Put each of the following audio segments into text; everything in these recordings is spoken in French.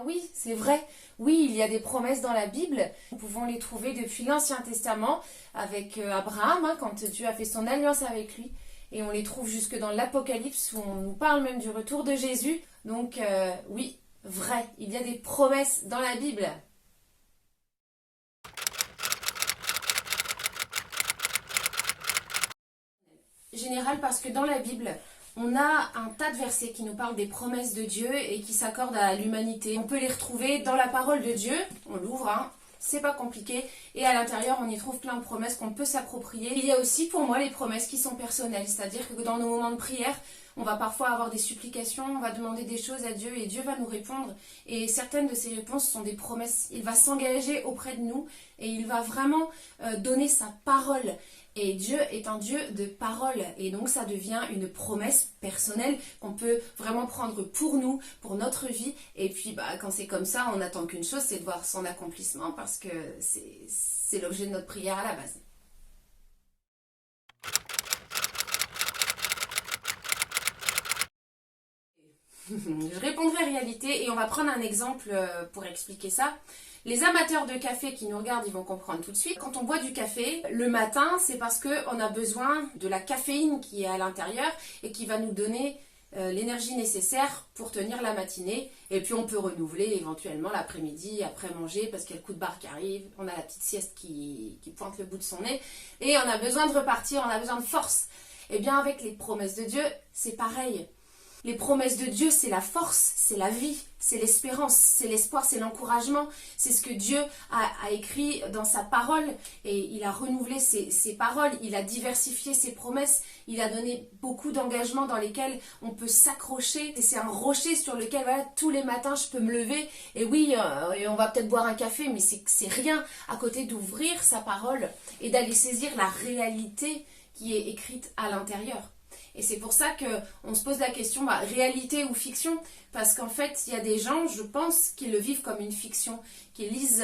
oui, c'est vrai. Oui, il y a des promesses dans la Bible. Nous pouvons les trouver depuis l'Ancien Testament avec Abraham, hein, quand Dieu a fait son alliance avec lui. Et on les trouve jusque dans l'Apocalypse où on nous parle même du retour de Jésus. Donc oui, vrai, il y a des promesses dans la Bible. Général parce que dans la Bible, on a un tas de versets qui nous parlent des promesses de Dieu et qui s'accordent à l'humanité. On peut les retrouver dans la parole de Dieu, on l'ouvre, hein, c'est pas compliqué, et à l'intérieur on y trouve plein de promesses qu'on peut s'approprier. Il y a aussi pour moi les promesses qui sont personnelles, c'est-à-dire que dans nos moments de prière, on va parfois avoir des supplications, on va demander des choses à Dieu et Dieu va nous répondre. Et certaines de ces réponses sont des promesses. Il va s'engager auprès de nous et il va vraiment donner sa parole. Et Dieu est un Dieu de parole. Et donc ça devient une promesse personnelle qu'on peut vraiment prendre pour nous, pour notre vie. Et puis quand c'est comme ça, on n'attend qu'une chose, c'est de voir son accomplissement parce que c'est l'objet de notre prière à la base. Je répondrai réalité et on va prendre un exemple pour expliquer ça. Les amateurs de café qui nous regardent, ils vont comprendre tout de suite. Quand on boit du café, le matin, c'est parce qu'on a besoin de la caféine qui est à l'intérieur et qui va nous donner l'énergie nécessaire pour tenir la matinée. Et puis on peut renouveler éventuellement l'après-midi, après manger, parce qu'il y a le coup de barre qui arrive. On a la petite sieste qui pointe le bout de son nez. Et on a besoin de repartir, on a besoin de force. Et bien avec les promesses de Dieu, c'est pareil. Les promesses de Dieu, c'est la force, c'est la vie, c'est l'espérance, c'est l'espoir, c'est l'encouragement. C'est ce que Dieu a écrit dans sa parole et il a renouvelé ses paroles, il a diversifié ses promesses, il a donné beaucoup d'engagements dans lesquels on peut s'accrocher. Et c'est un rocher sur lequel voilà, tous les matins je peux me lever et oui, on va peut-être boire un café, mais c'est rien à côté d'ouvrir sa parole et d'aller saisir la réalité qui est écrite à l'intérieur. Et c'est pour ça qu'on se pose la question, réalité ou fiction? Parce qu'en fait, il y a des gens, je pense, qui le vivent comme une fiction, qui lisent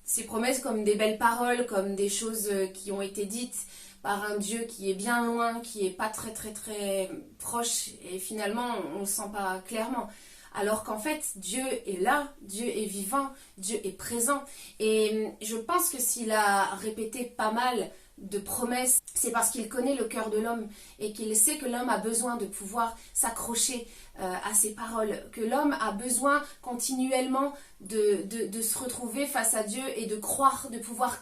ces promesses comme des belles paroles, comme des choses qui ont été dites par un Dieu qui est bien loin, qui n'est pas très très très proche, et finalement, on ne le sent pas clairement. Alors qu'en fait, Dieu est là, Dieu est vivant, Dieu est présent. Et je pense que s'il a répété pas mal de promesses, c'est parce qu'il connaît le cœur de l'homme et qu'il sait que l'homme a besoin de pouvoir s'accrocher à ses paroles, que l'homme a besoin continuellement de se retrouver face à Dieu et de croire, de pouvoir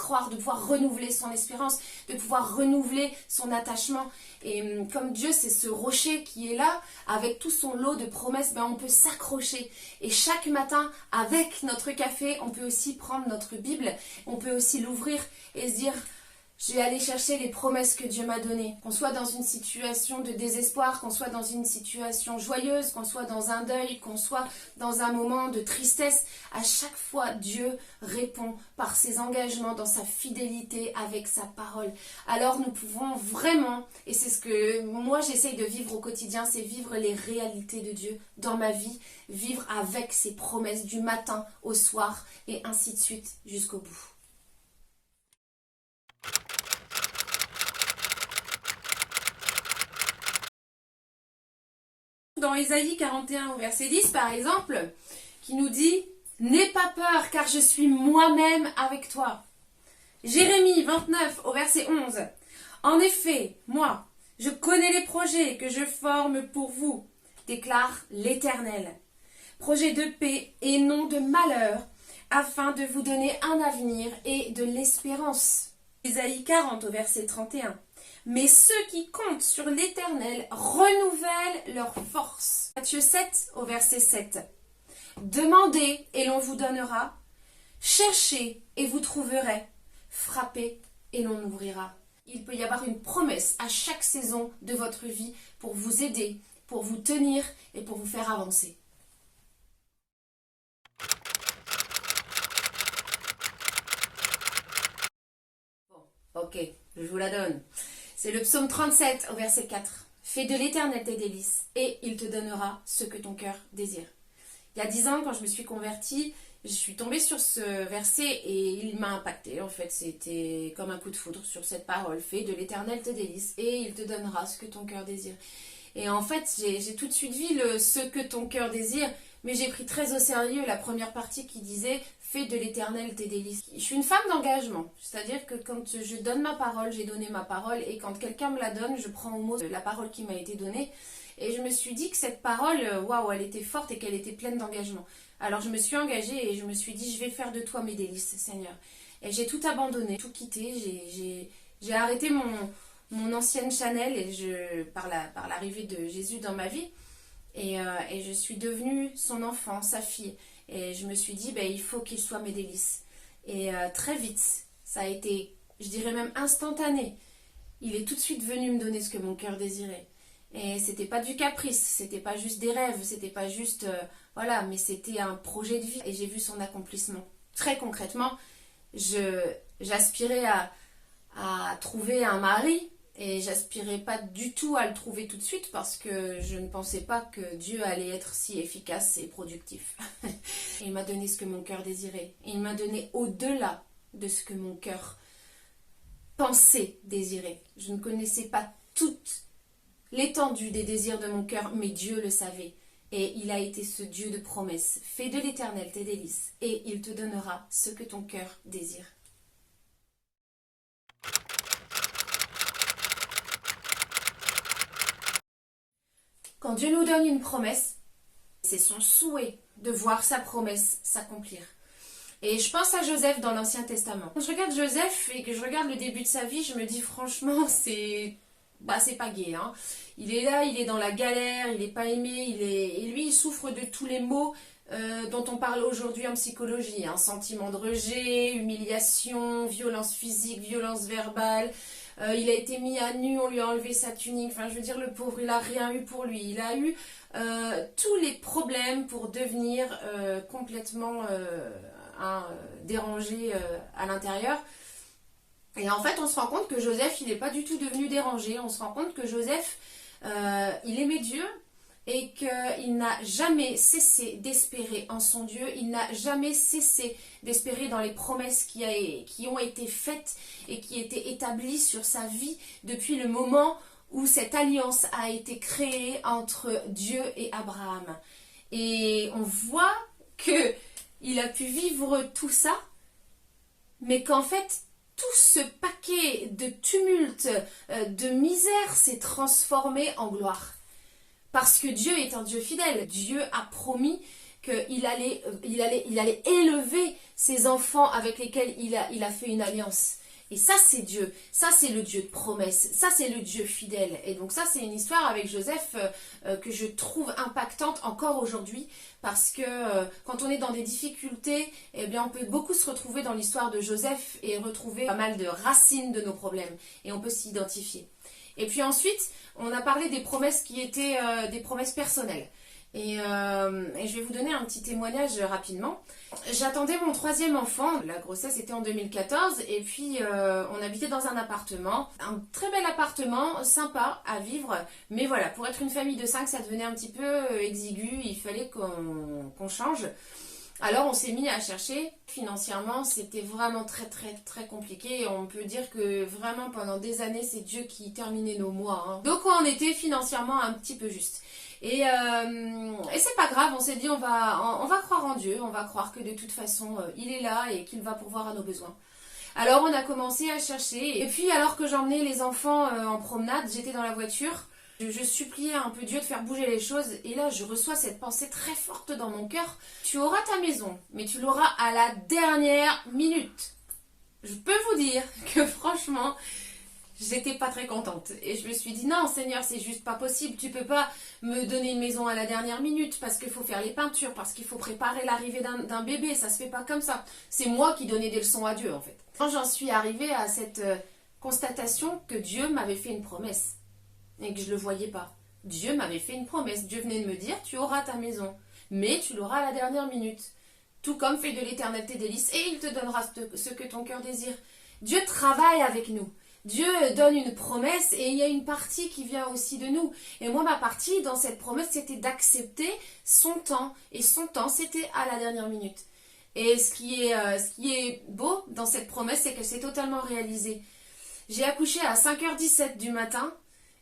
renouveler son espérance, de pouvoir renouveler son attachement. Et comme Dieu c'est ce rocher qui est là, avec tout son lot de promesses, on peut s'accrocher. Et chaque matin, avec notre café, on peut aussi prendre notre Bible, on peut aussi l'ouvrir et se dire: je vais aller chercher les promesses que Dieu m'a données. Qu'on soit dans une situation de désespoir, qu'on soit dans une situation joyeuse, qu'on soit dans un deuil, qu'on soit dans un moment de tristesse, à chaque fois Dieu répond par ses engagements, dans sa fidélité avec sa parole. Alors nous pouvons vraiment, et c'est ce que moi j'essaye de vivre au quotidien, c'est vivre les réalités de Dieu dans ma vie, vivre avec ses promesses du matin au soir et ainsi de suite jusqu'au bout. Dans Ésaïe 41 au verset 10 par exemple, qui nous dit « N'aie pas peur car je suis moi-même avec toi ». Jérémie 29 au verset 11 « En effet, moi, je connais les projets que je forme pour vous, déclare l'Éternel. Projets de paix et non de malheur, afin de vous donner un avenir et de l'espérance. » Ésaïe 40 au verset 31. Mais ceux qui comptent sur l'Éternel renouvellent leur force. Matthieu 7 au verset 7. Demandez et l'on vous donnera. Cherchez et vous trouverez. Frappez et l'on ouvrira. Il peut y avoir une promesse à chaque saison de votre vie pour vous aider, pour vous tenir et pour vous faire avancer. Bon, ok, je vous la donne. C'est le psaume 37 au verset 4. Fais de l'Éternel tes délices et il te donnera ce que ton cœur désire. Il y a 10 ans, quand je me suis convertie, je suis tombée sur ce verset et il m'a impactée. En fait, c'était comme un coup de foudre sur cette parole. Fais de l'Éternel tes délices et il te donnera ce que ton cœur désire. Et en fait, j'ai tout de suite vu ce que ton cœur désire mais j'ai pris très au sérieux la première partie qui disait « Fais de l'Éternel tes délices ». Je suis une femme d'engagement, c'est-à-dire que quand je donne ma parole, j'ai donné ma parole, et quand quelqu'un me la donne, je prends au mot la parole qui m'a été donnée. Et je me suis dit que cette parole, waouh, elle était forte et qu'elle était pleine d'engagement. Alors je me suis engagée et je me suis dit « Je vais faire de toi mes délices, Seigneur ». Et j'ai tout abandonné, tout quitté, j'ai arrêté mon ancienne Chanel et par l'arrivée de Jésus dans ma vie. Et je suis devenue son enfant, sa fille. Et je me suis dit, ben, il faut qu'il soit mes délices. Et très vite, ça a été, je dirais même instantané. Il est tout de suite venu me donner ce que mon cœur désirait. Et c'était pas du caprice, c'était pas juste des rêves, c'était pas juste, voilà, mais c'était un projet de vie. Et j'ai vu son accomplissement. Très concrètement, j'aspirais à trouver un mari. Et j'aspirais pas du tout à le trouver tout de suite parce que je ne pensais pas que Dieu allait être si efficace et productif. Il m'a donné ce que mon cœur désirait. Et il m'a donné au-delà de ce que mon cœur pensait désirer. Je ne connaissais pas toute l'étendue des désirs de mon cœur, mais Dieu le savait. Et il a été ce Dieu de promesses. Fais de l'Éternel tes délices et il te donnera ce que ton cœur désire. Quand Dieu nous donne une promesse, c'est son souhait de voir sa promesse s'accomplir. Et je pense à Joseph dans l'Ancien Testament. Quand je regarde Joseph et que je regarde le début de sa vie, je me dis franchement, c'est pas gai. Hein. Il est là, il est dans la galère, il n'est pas aimé, et lui, il souffre de tous les maux dont on parle aujourd'hui en psychologie. Hein. Sentiment de rejet, humiliation, violence physique, violence verbale. Il a été mis à nu, on lui a enlevé sa tunique. Enfin, je veux dire, le pauvre, il n'a rien eu pour lui. Il a eu tous les problèmes pour devenir complètement dérangé à l'intérieur. Et en fait, on se rend compte que Joseph, il n'est pas du tout devenu dérangé. On se rend compte que Joseph, il aimait Dieu et qu'il n'a jamais cessé d'espérer en son Dieu. Il n'a jamais cessé d'espérer dans les promesses qui ont été faites et qui étaient établies sur sa vie depuis le moment où cette alliance a été créée entre Dieu et Abraham. Et on voit qu'il a pu vivre tout ça, mais qu'en fait, tout ce paquet de tumulte, de misère s'est transformé en gloire. Parce que Dieu est un Dieu fidèle. Dieu a promis qu'il allait élever ses enfants avec lesquels il a fait une alliance. Et ça, c'est Dieu. Ça, c'est le Dieu de promesse. Ça, c'est le Dieu fidèle. Et donc ça, c'est une histoire avec Joseph que je trouve impactante encore aujourd'hui. Parce que quand on est dans des difficultés, eh bien, on peut beaucoup se retrouver dans l'histoire de Joseph et retrouver pas mal de racines de nos problèmes. Et on peut s'y identifier. Et puis ensuite, on a parlé des promesses qui étaient des promesses personnelles. Et je vais vous donner un petit témoignage rapidement. J'attendais mon 3e enfant, la grossesse était en 2014, et puis on habitait dans un appartement, un très bel appartement, sympa à vivre, mais voilà, pour être une famille de 5, ça devenait un petit peu exigu, il fallait qu'on change. Alors on s'est mis à chercher, financièrement c'était vraiment très très très compliqué, on peut dire que vraiment pendant des années c'est Dieu qui terminait nos mois. Hein. Donc on était financièrement un petit peu juste. Et c'est pas grave, on s'est dit on va croire en Dieu, on va croire que de toute façon il est là et qu'il va pourvoir à nos besoins. Alors on a commencé à chercher, et puis alors que j'emmenais les enfants en promenade, j'étais dans la voiture, je suppliais un peu Dieu de faire bouger les choses, et là je reçois cette pensée très forte dans mon cœur. Tu auras ta maison, mais tu l'auras à la dernière minute. Je peux vous dire que franchement, j'étais pas très contente. Et je me suis dit, non Seigneur, c'est juste pas possible. Tu peux pas me donner une maison à la dernière minute parce qu'il faut faire les peintures, parce qu'il faut préparer l'arrivée d'un bébé. Ça se fait pas comme ça. C'est moi qui donnais des leçons à Dieu en fait. Quand j'en suis arrivée à cette constatation que Dieu m'avait fait une promesse et que je le voyais pas. Dieu m'avait fait une promesse. Dieu venait de me dire, tu auras ta maison, mais tu l'auras à la dernière minute. Tout comme fait de l'Éternel tes délices, et il te donnera ce que ton cœur désire. Dieu travaille avec nous. Dieu donne une promesse et il y a une partie qui vient aussi de nous. Et moi, ma partie dans cette promesse, c'était d'accepter son temps. Et son temps, c'était à la dernière minute. Et ce qui est beau dans cette promesse, c'est qu'elle s'est totalement réalisée. J'ai accouché à 5h17 du matin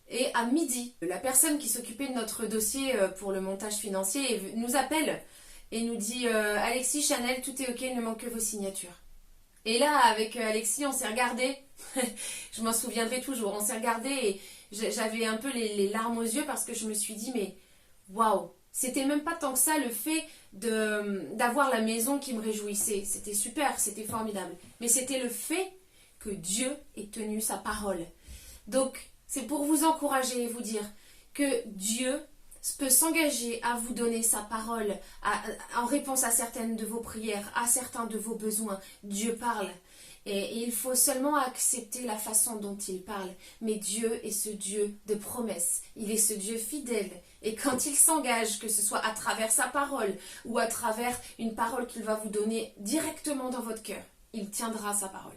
Et à midi, la personne qui s'occupait de notre dossier pour le montage financier nous appelle et nous dit Alexis, Chanel, tout est ok, il ne manque que vos signatures. Et là, avec Alexis, on s'est regardé, je m'en souviendrai toujours, on s'est regardé et j'avais un peu les larmes aux yeux parce que je me suis dit, mais waouh, c'était même pas tant que ça le fait d'avoir la maison qui me réjouissait. C'était super, c'était formidable. Mais c'était le fait que Dieu ait tenu sa parole. Donc, c'est pour vous encourager et vous dire que Dieu peut s'engager à vous donner sa parole en réponse à certaines de vos prières, à certains de vos besoins. Dieu parle. Et il faut seulement accepter la façon dont il parle. Mais Dieu est ce Dieu de promesses. Il est ce Dieu fidèle. Et quand il s'engage, que ce soit à travers sa parole ou à travers une parole qu'il va vous donner directement dans votre cœur, il tiendra sa parole.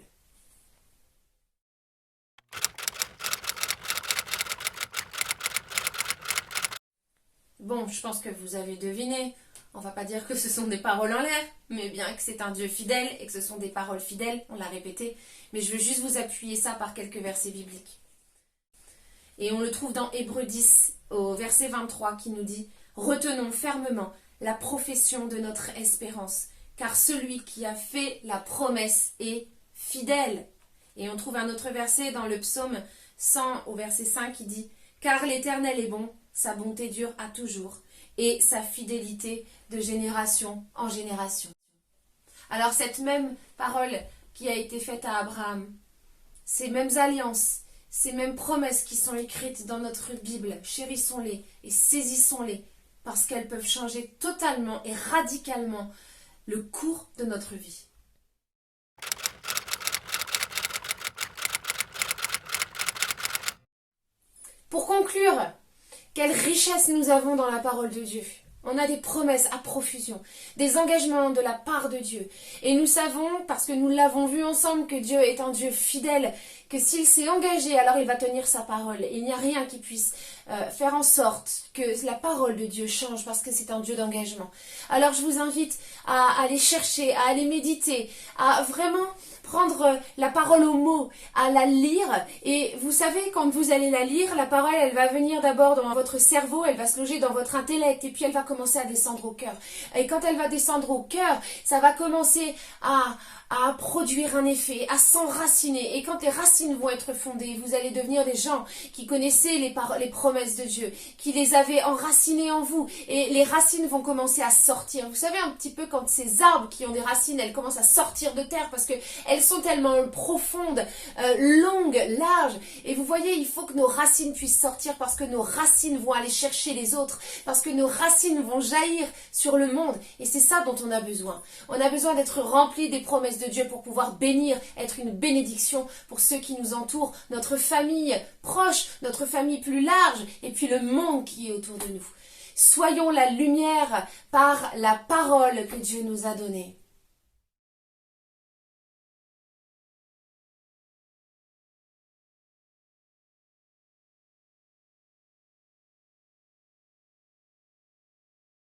Bon, je pense que vous avez deviné. On va pas dire que ce sont des paroles en l'air, mais bien que c'est un Dieu fidèle et que ce sont des paroles fidèles, on l'a répété. Mais je veux juste vous appuyer ça par quelques versets bibliques. Et on le trouve dans Hébreux 10, au verset 23, qui nous dit « Retenons fermement la profession de notre espérance, car celui qui a fait la promesse est fidèle. » Et on trouve un autre verset dans le psaume 100, au verset 5, qui dit « Car l'Éternel est bon, sa bonté dure à toujours, et sa fidélité de génération en génération. » Alors cette même parole qui a été faite à Abraham, ces mêmes alliances, ces mêmes promesses qui sont écrites dans notre Bible, chérissons-les et saisissons-les, parce qu'elles peuvent changer totalement et radicalement le cours de notre vie. Pour conclure, quelle richesse nous avons dans la parole de Dieu. On a des promesses à profusion, des engagements de la part de Dieu. Et nous savons, parce que nous l'avons vu ensemble, que Dieu est un Dieu fidèle, que s'il s'est engagé, alors il va tenir sa parole. Il n'y a rien qui puisse faire en sorte que la parole de Dieu change, parce que c'est un Dieu d'engagement. Alors je vous invite à aller chercher, à aller méditer, à vraiment prendre la parole au mot, à la lire. Et vous savez, quand vous allez la lire, la parole, elle va venir d'abord dans votre cerveau, elle va se loger dans votre intellect, et puis elle va commencer à descendre au cœur. Et quand elle va descendre au cœur, ça va commencer à produire un effet, à s'enraciner. Et quand les racines vont être fondées, vous allez devenir des gens qui connaissaient les promesses de Dieu, qui les avaient enracinées en vous. Et les racines vont commencer à sortir. Vous savez un petit peu quand ces arbres qui ont des racines, elles commencent à sortir de terre parce qu'elles sont tellement profondes, longues, larges. Et vous voyez, il faut que nos racines puissent sortir parce que nos racines vont aller chercher les autres, parce que nos racines vont jaillir sur le monde. Et c'est ça dont on a besoin. On a besoin d'être remplis des promesses de Dieu pour pouvoir bénir, être une bénédiction pour ceux qui nous entourent, notre famille proche, notre famille plus large et puis le monde qui est autour de nous. Soyons la lumière par la parole que Dieu nous a donnée.